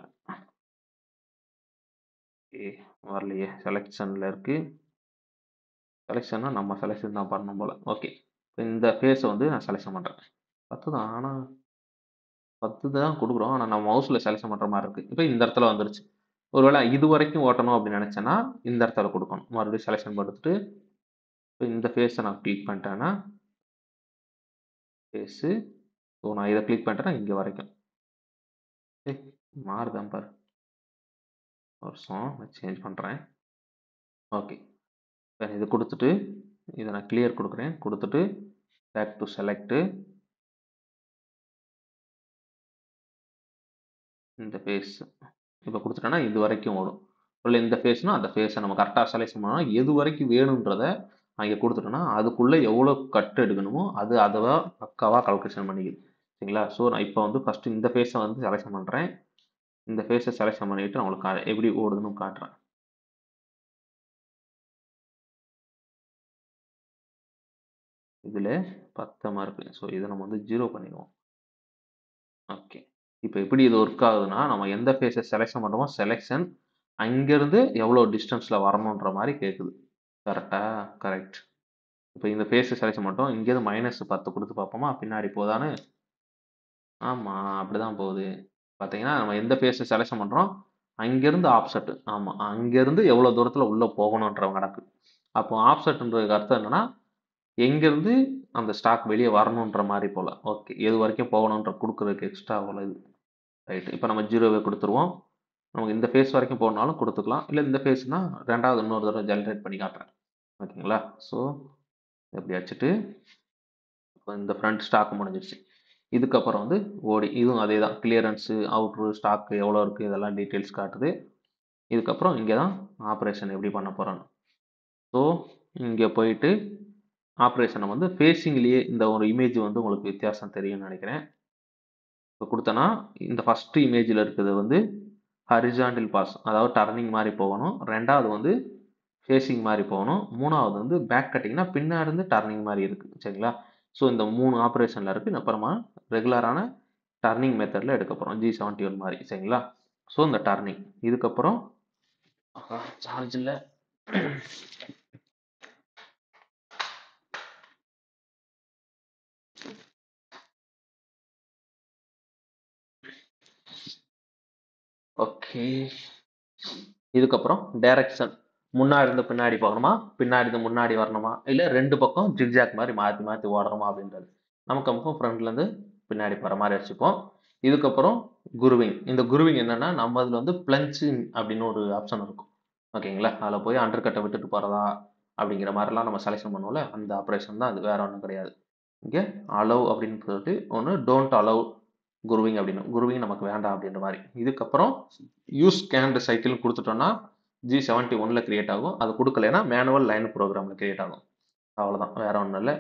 ஓகே, வரலையே, செலெக்ஷனில் இருக்குது. செலெக்ஷன்னா நம்ம செலெக்ஷன் தான் பண்ணணும் போல். ஓகே, இந்த ஃபேஸை வந்து நான் செலெக்ஷன் பண்ணுறேன். 10 தான், ஆனால் 10 தான் கொடுக்குறோம், ஆனால் நம்ம மவுஸில் செலெக்ஷன் பண்ணுற மாதிரி இருக்குது. இப்போ இந்த இடத்துல வந்துருச்சு. ஒருவேளை இது வரைக்கும் ஓட்டணும் அப்படின்னு நினச்சேன்னா இந்த இடத்துல கொடுக்கணும். மறுபடியும் செலெக்ஷன் கொடுத்துட்டு இப்போ இந்த ஃபேஸை நான் கிளிக் பண்ணிட்டேன்னா ஃபேஸு, ஸோ நான் இதை கிளிக் பண்ணிட்டேன்னா இங்கே வரைக்கும் மாறுதான் பாரு. வருஷம் நான் சேஞ்ச் பண்ணுறேன். ஓகே, இது கொடுத்துட்டு இதை நான் கிளியர் கொடுக்குறேன். கொடுத்துட்டு பேக் டு செலக்டு, இந்த ஃபேஸ் இப்போ கொடுத்துட்டேன்னா இது வரைக்கும் ஓடும். இல்லை இந்த ஃபேஸ்னால் அந்த ஃபேஸை நம்ம கரெக்டாக செலெக்ஷன் பண்ணோம்னா எது வரைக்கும் வேணுன்றத அங்கே கொடுத்துட்டோன்னா அதுக்குள்ளே எவ்வளோ கட் எடுக்கணுமோ அது அதை பக்காவாக கால்குலேஷன் பண்ணிக்குது. சரிங்களா, ஸோ நான் இப்போ வந்து ஃபஸ்ட்டு இந்த ஃபேஸை வந்து செலெக்ஷன் பண்ணுறேன். இந்த ஃபேஸை செலெக்ஷன் பண்ணிவிட்டு நான் உங்களுக்கு எப்படி ஓடுதுன்னு காட்டுறேன். இதில் 10 மார்க்கு, ஸோ இதை நம்ம வந்து 0 பண்ணிடுவோம். ஓகே, இப்போ எப்படி இது ஒர்க் ஆகுதுன்னா நம்ம எந்த ஃபேஸை செலெக்ஷன் பண்ணுறோமோ செலெக்ஷன் அங்கேருந்து எவ்வளோ டிஸ்டன்ஸில் வரணுன்ற மாதிரி கேட்குது. கரெக்டாக, கரெக்ட். இப்போ இந்த ஃபேஸை செலெக்ஷன் பண்ணிட்டோம், இங்கேருந்து -10 கொடுத்து பார்ப்போமா பின்னாடி போதான்னு. ஆமாம், அப்படி தான் போகுது. பார்த்தீங்கன்னா நம்ம எந்த ஃபேஸை செலெக்ஷன் பண்ணுறோம் அங்கேருந்து ஆப்செட்டு. ஆமாம், அங்கேருந்து எவ்வளோ தூரத்தில் உள்ளே போகணுன்ற கணக்கு. அப்போ ஆப்செட்டுன்றதுக்கு அர்த்தம் என்னென்னா எங்கேருந்து அந்த ஸ்டாக் வெளியே வரணுன்ற மாதிரி போல். ஓகே, எது வரைக்கும் போகணுன்ற கொடுக்குறதுக்கு எக்ஸ்ட்ரா போல் இது. ரைட்டு, இப்போ நம்ம 0வை கொடுத்துருவோம். நமக்கு இந்த ஃபேஸ் வரைக்கும் போகணுனாலும் கொடுத்துக்கலாம், இல்லை இந்த ஃபேஸ்னால் ரெண்டாவது இன்னொரு தடவை ஜென்ரேட் பண்ணி காட்டுறேன். ஓகேங்களா, ஸோ எப்படி வச்சுட்டு இப்போ இந்த ஃப்ரண்ட் ஸ்டாக் முடிஞ்சிருச்சு. இதுக்கப்புறம் வந்து ஓடி, இதுவும் அதே தான், கிளியரன்ஸு அவுட்ரு ஸ்டாக்கு எவ்வளோ இருக்குது இதெல்லாம் டீட்டெயில்ஸ் காட்டுது. இதுக்கப்புறம் இங்கே தான் ஆப்ரேஷன் எப்படி பண்ண போகிறோன்னு. ஸோ இங்கே போயிட்டு ஆப்ரேஷனை வந்து ஃபேஸிங்லேயே இந்த ஒரு இமேஜ் வந்து உங்களுக்கு வித்தியாசம் தெரியும்னு நினைக்கிறேன். இப்போ கொடுத்தனா இந்த ஃபஸ்ட்டு இமேஜில் இருக்கிறது வந்து ஹரிசாண்டல் பாஸ், அதாவது டர்னிங் மாதிரி போகணும். ரெண்டாவது வந்து ஃபேஸிங் மாதிரி போகணும். மூணாவது வந்து பேக் கட்டிங்னா பின்னாடி இருந்து டர்னிங் மாதிரி இருக்குது. சரிங்களா, ஸோ இந்த 3 ஆப்ரேஷனில் இருக்குது. அப்புறமா ரெகுலரான டர்னிங் மெத்தடில் எடுக்க போகிறோம், G71 மாதிரி. சரிங்களா, ஸோ இந்த டர்னிங் இதுக்கப்புறம் சார்ஜ் இல்லை. ஓகே, இதுக்கப்புறம் டைரக்ஷன் முன்னாடி இருந்து பின்னாடி போகணுமா, பின்னாடி இருந்து முன்னாடி வரணுமா, இல்லை 2 பக்கம் ஜிக்ஜாக் மாதிரி மாற்றி மாற்றி ஓடணுமா அப்படின்றது. நமக்கு ஃப்ரண்ட்லேருந்து பின்னாடி போகிற மாதிரி வச்சுப்போம். இதுக்கப்புறம் குருவிங். இந்த குருவிங் என்னன்னா, நம்ம இதுல வந்து பிளஞ்சிங் அப்படின்னு ஒரு ஆப்ஷன் இருக்கும். ஓகேங்களா? அதுல போய் அண்டர் கட்ட விட்டுட்டு போறதா, அப்படிங்கிற மாரிலாம் நம்ம செலக்ஷன் பண்ணுவோம்ல, அந்த ஆப்பரேஷன் தான் அது. வேற ஒண்ணும் கிடையாது. இங்க அலோவ் அப்படின்னு சொல்லிட்டு ஒண்ணு, டோன்ட் அலோவ் குருவிங் அப்படின்னு. குருவிங் நமக்கு வேண்டாம் அப்படின்ற மாரி. இதுக்கப்புறம் யூஸ் ஸ்கேன்டு சைக்கிள்னு குடுத்துட்டோம்னா, G71ல கிரியேட் ஆகும். அது குடுக்கலைன்னா மேனுவல் லைன் புரோகிராம்ல கிரியேட் ஆகும். அவ்வளோதான். வேற ஒண்ணும் இல்ல.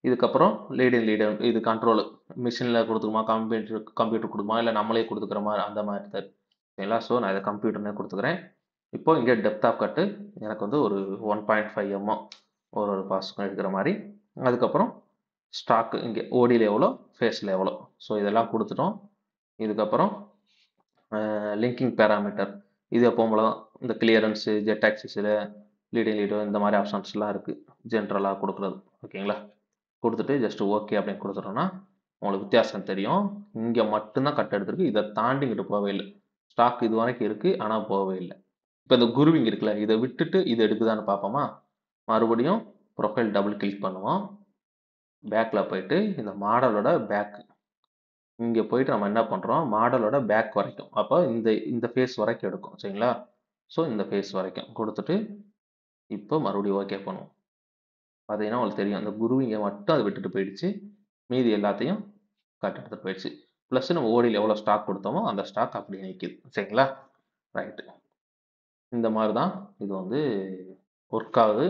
இதுக்கப்புறம் லீடு இது கண்ட்ரோல் மிஷின்ல கொடுத்துக்குமா, கம்ப்யூட்டர் கொடுக்குமா, இல்லை நம்மளே கொடுத்துக்கிற மாதிரி அந்த மாதிரி தான். சரிங்களா? ஸோ நான் இதை கம்ப்யூட்டர்னே கொடுத்துக்கிறேன். இப்போ இங்கே டெப்த் ஆஃப் கட்டு எனக்கு வந்து ஒரு 1.5 mm ஒரு பாஸ்க்கும் எடுக்கிற மாதிரி. அதுக்கப்புறம் ஸ்டாக்கு இங்கே ஓடியில் எவ்வளோ, ஃபேஸில் எவ்வளோ. ஸோ இதெல்லாம் கொடுத்துட்டோம். இதுக்கப்புறம் லிங்கிங் பேராமீட்டர் இது எப்போவும் தான் இந்த கிளியரன்ஸு, ஜெட் ஆக்சிஸில் லீடோ இந்த மாதிரி ஆப்ஷன்ஸ்லாம் இருக்குது ஜென்ரலாக கொடுக்குறது. ஓகேங்களா? கொடுத்துட்டு ஜஸ்ட் ஓகே அப்படின்னு கொடுத்துட்டோம்னா உங்களுக்கு வித்தியாசம் தெரியும். இங்கே மட்டும்தான் கட் எடுத்துருக்கு. இதை தாண்டி இங்கிட்டு போகவே இல்லை. ஸ்டாக் இது வரைக்கும் இருக்குது, ஆனால் போகவே இல்லை. இப்போ இந்த குருவிங் இருக்குல்ல, இதை விட்டுட்டு இது எடுக்குதான்னு பார்ப்போமா? மறுபடியும் ப்ரொஃபைல் டபுள் கிளிக் பண்ணுவோம். பேக்கில் போயிட்டு இந்த மாடலோட பேக் இங்கே போயிட்டு நம்ம என்ன பண்ணுறோம், மாடலோட பேக் வரைக்கும், அப்போ இந்த இந்த ஃபேஸ் வரைக்கும் எடுக்கும். சரிங்களா? ஸோ இந்த ஃபேஸ் வரைக்கும் கொடுத்துட்டு இப்போ மறுபடியும் ஓகே பண்ணுவோம். பார்த்தீங்கன்னா உங்களுக்கு தெரியும், அந்த குருவிங்க மட்டும் அதை விட்டுட்டு போயிடுச்சு. மீதி எல்லாத்தையும் கட் எடுத்துட்டு போயிடுச்சு. ப்ளஸ் நம்ம ஓடியில் எவ்வளோ ஸ்டாக் கொடுத்தோமோ அந்த ஸ்டாக் அப்படியே நிற்கிது. சரிங்களா? ரைட்டு. இந்த மாதிரி தான் இது வந்து ஒர்க் ஆகுது.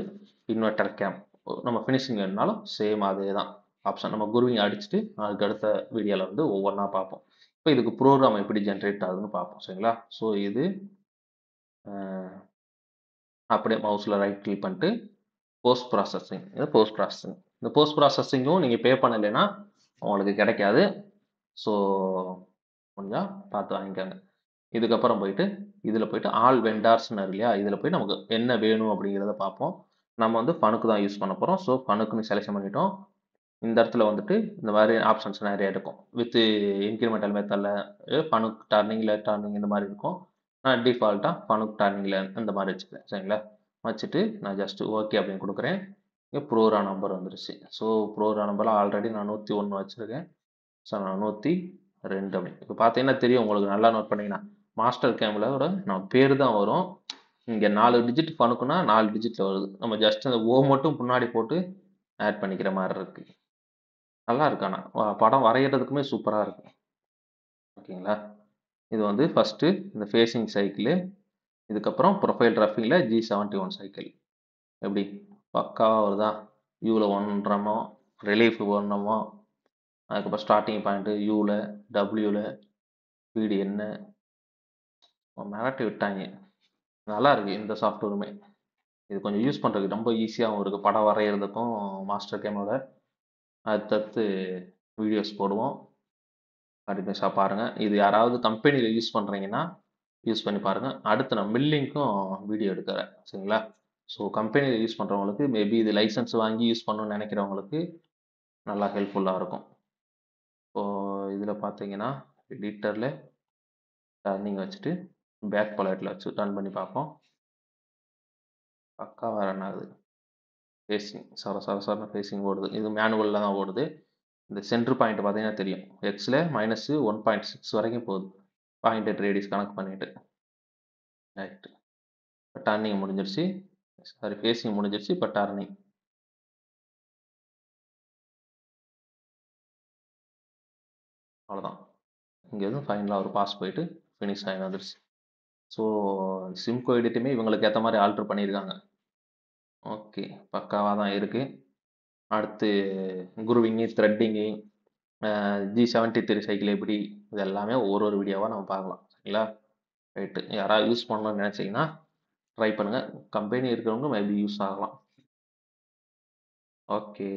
இன்வெர்டர் கேம் நம்ம ஃபினிஷிங் வேணுனாலும் சேம் அதே தான் ஆப்ஷன். நம்ம குருவிங் அடிச்சுட்டு அதுக்கு அடுத்த வீடியோவில் வந்து ஒவ்வொன்றா பார்ப்போம். இப்போ இதுக்கு ப்ரோக்ராம் எப்படி ஜென்ரேட் ஆகுதுன்னு பார்ப்போம். சரிங்களா? ஸோ இது அப்படியே மவுஸில் ரைட் கிளிக் பண்ணிட்டு போஸ்ட் ப்ராசஸிங். இது போஸ்ட் ப்ராசஸிங். இந்த போஸ்ட் ப்ராசஸிங்கும் நீங்கள் பே பண்ணலைன்னா உங்களுக்கு கிடைக்காது. ஸோ கொஞ்சம் பார்த்து வாங்கிக்கோங்க. இதுக்கப்புறம் போயிட்டு இதில் போயிட்டு ஆல் வெண்டார்ஸ்னு இல்லையா, இதில் போய் நமக்கு என்ன வேணும் அப்படிங்கிறத பார்ப்போம். நம்ம வந்து ஃபனுக்கு தான் யூஸ் பண்ண போகிறோம். ஸோ ஃபனுக்குன்னு செலக்ஷன் பண்ணிட்டோம். இந்த இடத்துல வந்துட்டு இந்த மாதிரி ஆப்ஷன்ஸ் நிறைய இருக்கும். வித் இன்க்ரிமெண்டல் மெத்தடில் ஃபனுக் டர்னிங்கில் டர்னிங் இந்த மாதிரி இருக்கும். நான் டிஃபால்ட்டாக ஃபனுக் டர்னிங்கில் இந்த மாதிரி வச்சுக்கிறேன். சரிங்களா? வச்சுட்டு நான் ஜஸ்ட் ஓகே அப்படின்னு கொடுக்குறேன். இங்கே ப்ரோரா நம்பர் வந்துருச்சு. ஸோ ப்ரோரா நம்பரில் ஆல்ரெடி நான் 101 வச்சுருக்கேன். ஸோ நான் 102 அப்படின்னு. இப்போ பார்த்தீங்கன்னா தெரியும் உங்களுக்கு, நல்லா நோட் பண்ணிங்கன்னா மாஸ்டர் கேமரோட நம்ம பேர் தான் வரும். இங்கே 4 டிஜிட் ஃபனுக்குன்னா 4 டிஜிட்டில் வருது. நம்ம ஜஸ்ட் அந்த ஓ மட்டும் முன்னாடி போட்டு ஆட் பண்ணிக்கிற மாதிரி இருக்கு. நல்லா இருக்கு. ஆனால் படம் வரைகிறதுக்குமே சூப்பராக இருக்கும். ஓகேங்களா? இது வந்து ஃபஸ்ட்டு இந்த ஃபேஸிங் சைக்கிள், இதுக்கப்புறம் ப்ரொஃபைல் ரஃபிங்கில் G71 சைக்கிள். எப்படி பக்காவாக வருதா? யூவில் 1 ரிலீஃப் 1, அதுக்கப்புறம் ஸ்டார்டிங் பாயிண்ட்டு யூவில், டபிள்யூவில், ஸ்பீடு என்ன மிரட்டி விட்டாங்க. நல்லா இருக்கு இந்த சாஃப்ட்வேருமே. இது கொஞ்சம் யூஸ் பண்ணுறதுக்கு ரொம்ப ஈஸியாகவும் இருக்குது. படம் வரைகிறதுக்கும் மாஸ்டர் கேமோட அடுத்தடுத்து வீடியோஸ் போடுவோம். கண்டினியூஸாக பாருங்கள். இது யாராவது கம்பெனியில் யூஸ் பண்ணுறீங்கன்னா யூஸ் பண்ணி பாருங்கள். அடுத்து நான் மில்லிங்க்கும் வீடியோ எடுக்கிறேன். சரிங்களா? ஸோ கம்பெனியில் யூஸ் பண்ணுறவங்களுக்கு மேபி இது லைசன்ஸ் வாங்கி யூஸ் பண்ணணும்னு நினைக்கிறவங்களுக்கு நல்லா ஹெல்ப்ஃபுல்லாக இருக்கும். இப்போது இதில் பார்த்தீங்கன்னா எடிட்டரில் டர்னிங் வச்சுட்டு பேக் பலட்டில் வச்சு ரன் பண்ணி பார்ப்போம். பக்காவாக ரன் ஆகுது. ஃபேஸிங் சரன்னு ஃபேஸிங் ஓடுது. இது மேனுவலில் தான் ஓடுது. இந்த சென்டர் பாயிண்ட் பார்த்தீங்கன்னா தெரியும், எக்ஸில் -1.6 வரைக்கும் போகுது. பாயிண்ட் ரேடியஸ் கணக்கு பண்ணிட்டு. ரைட்டு. இப்போ டர்னிங் முடிஞ்சிருச்சு. சாரி, ஃபேஸிங் முடிஞ்சிருச்சு. இப்போ டர்னிங். அவ்வளோதான். இங்கே எதுவும் ஃபைனலாக ஒரு பாஸ் போயிட்டு ஃபினிஷ் ஆகி வந்துருச்சு. ஸோ சிம்கோ எடிட்டுமே இவங்களுக்கு ஏற்ற மாதிரி ஆல்ட்ரு பண்ணியிருக்காங்க. ஓகே, பக்காவாக தான் இருக்குது. அடுத்து குருவிங்கு, த்ரெட்டிங்கு, G73 சைக்கிள் எப்படி, இது எல்லாமே ஒரு வீடியோவாக நம்ம பார்க்கலாம். சரிங்களா? ரைட்டு. யாராவது யூஸ் பண்ணணும்னு நினச்சிங்கன்னா ட்ரை பண்ணுங்கள். கம்பெனி இருக்கிறவங்க மேபி யூஸ் ஆகலாம். ஓகே.